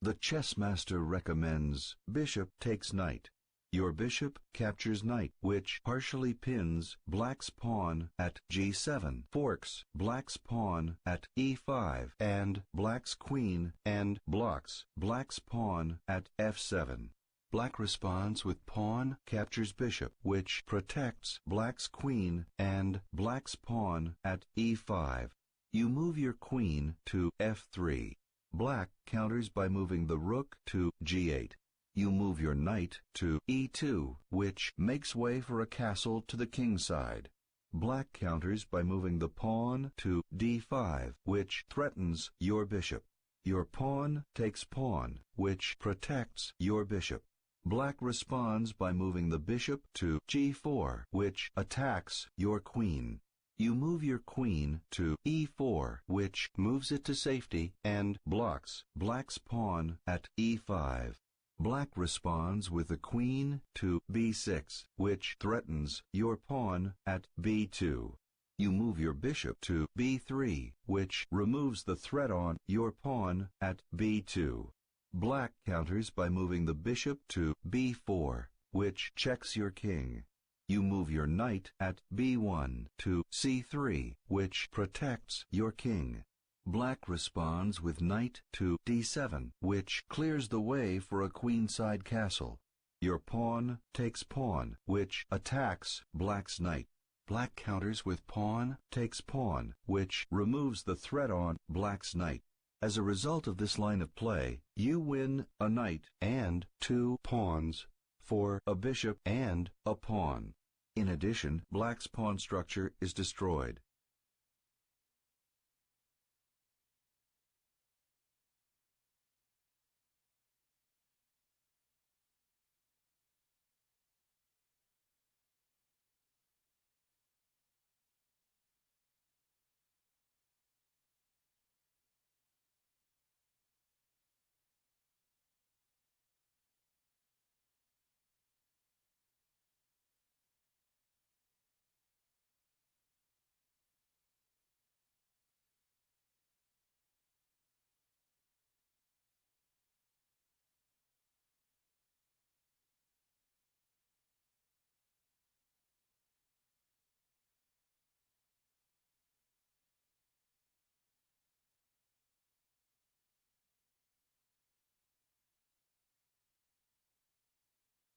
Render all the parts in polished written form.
The chess master recommends bishop takes knight. Your bishop captures knight, which partially pins black's pawn at g7, forks black's pawn at e5, and black's queen, and blocks black's pawn at f7. Black responds with pawn captures bishop, which protects black's queen and black's pawn at e5. You move your queen to f3. Black counters by moving the rook to g8. You move your knight to e2, which makes way for a castle to the king side. Black counters by moving the pawn to d5, which threatens your bishop. Your pawn takes pawn, which protects your bishop. Black responds by moving the bishop to g4, which attacks your queen. You move your queen to e4, which moves it to safety and blocks black's pawn at e5. Black responds with the queen to b6, which threatens your pawn at b2. You move your bishop to b3, which removes the threat on your pawn at b2. Black counters by moving the bishop to b4, which checks your king. You move your knight at b1 to c3, which protects your king. Black responds with knight to d7, which clears the way for a queenside castle. Your pawn takes pawn, which attacks black's knight. Black counters with pawn takes pawn, which removes the threat on black's knight. As a result of this line of play, you win a knight and 2 pawns for a bishop and a pawn. In addition, black's pawn structure is destroyed.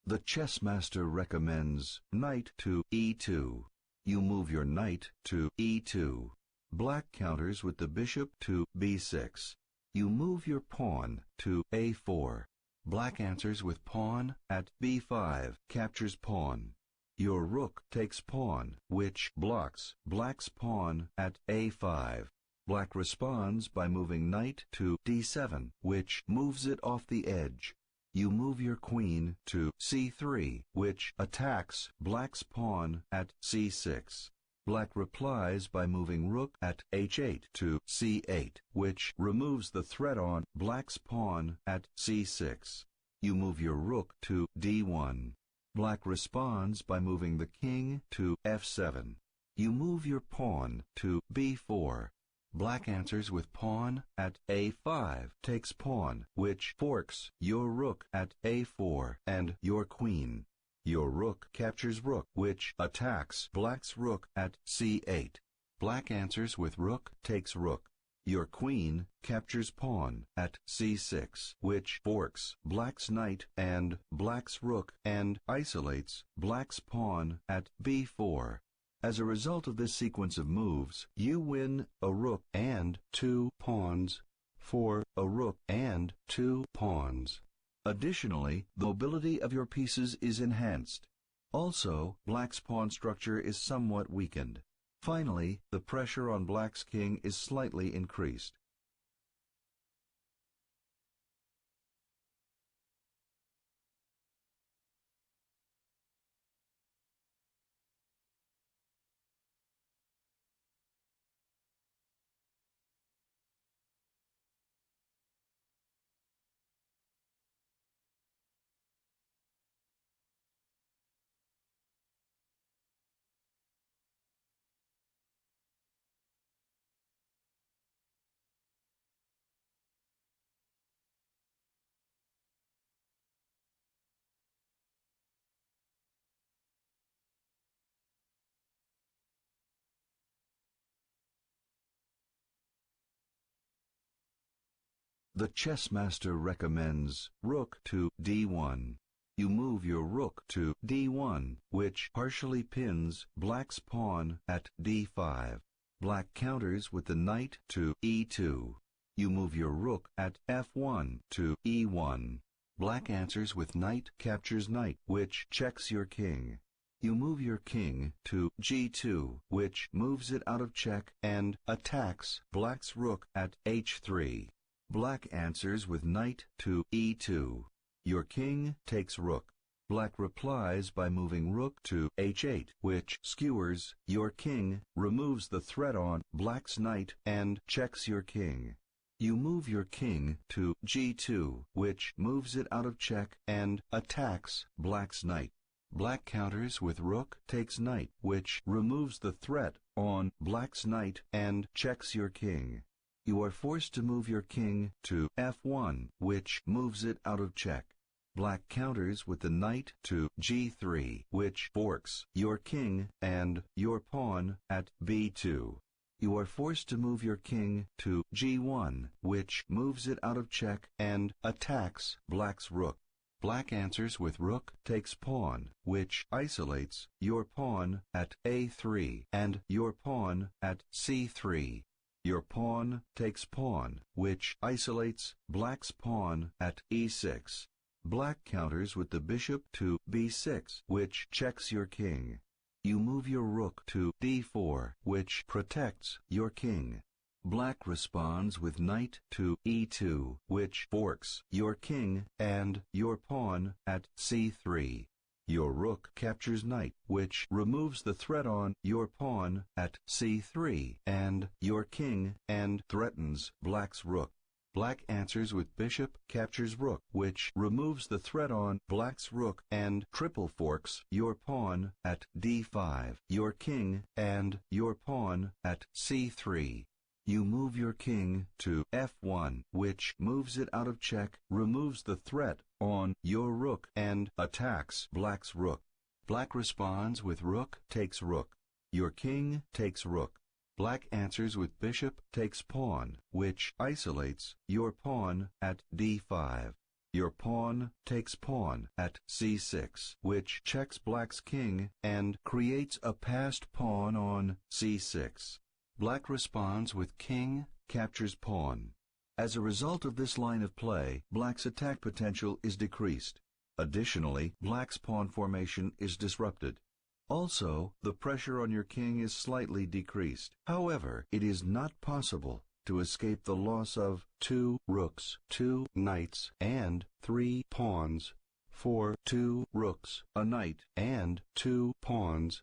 The chess master recommends knight to e2. You move your knight to e2. Black counters with the bishop to b6. You move your pawn to a4. Black answers with pawn at b5, captures pawn. Your rook takes pawn, which blocks black's pawn at a5. Black responds by moving knight to d7, which moves it off the edge. You move your queen to c3, which attacks black's pawn at c6. Black replies by moving rook at h8 to c8, which removes the threat on black's pawn at c6. You move your rook to d1. Black responds by moving the king to f7. You move your pawn to b4. Black answers with pawn at a5, takes pawn, which forks your rook at a4 and your queen. Your rook captures rook, which attacks black's rook at c8. Black answers with rook takes rook. Your queen captures pawn at c6, which forks black's knight and black's rook and isolates black's pawn at b4. As a result of this sequence of moves, you win a rook and 2 pawns for a rook and 2 pawns. Additionally, the mobility of your pieces is enhanced. Also, black's pawn structure is somewhat weakened. Finally, the pressure on black's king is slightly increased. The chess master recommends rook to d1. You move your rook to d1, which partially pins black's pawn at d5. Black counters with the knight to e2. You move your rook at f1 to e1. Black answers with knight captures knight, which checks your king. You move your king to g2, which moves it out of check and attacks black's rook at h3. Black answers with knight to e2. Your king takes rook. Black replies by moving rook to h8, which skewers your king, removes the threat on black's knight, and checks your king. You move your king to g2, which moves it out of check and attacks black's knight. Black counters with rook takes knight, which removes the threat on black's knight and checks your king. You are forced to move your king to f1, which moves it out of check. Black counters with the knight to g3, which forks your king and your pawn at b2. You are forced to move your king to g1, which moves it out of check and attacks black's rook. Black answers with rook takes pawn, which isolates your pawn at a3 and your pawn at c3. Your pawn takes pawn, which isolates black's pawn at e6. Black counters with the bishop to b6, which checks your king. You move your rook to d4, which protects your king. Black responds with knight to e2, which forks your king and your pawn at c3. Your rook captures knight, which removes the threat on your pawn at c3 and your king and threatens black's rook. Black answers with bishop captures rook, which removes the threat on black's rook and triple forks your pawn at d5, your king and your pawn at c3. You move your king to f1, which moves it out of check, removes the threat on your rook, and attacks black's rook. Black responds with rook takes rook. Your king takes rook. Black answers with bishop takes pawn, which isolates your pawn at d5. Your pawn takes pawn at c6, which checks black's king and creates a passed pawn on c6. Black responds with king captures pawn. As a result of this line of play, black's attack potential is decreased. Additionally, black's pawn formation is disrupted. Also, the pressure on your king is slightly decreased. However, it is not possible to escape the loss of 2 rooks, 2 knights, and 3 pawns. For 2 rooks, a knight, and 2 pawns,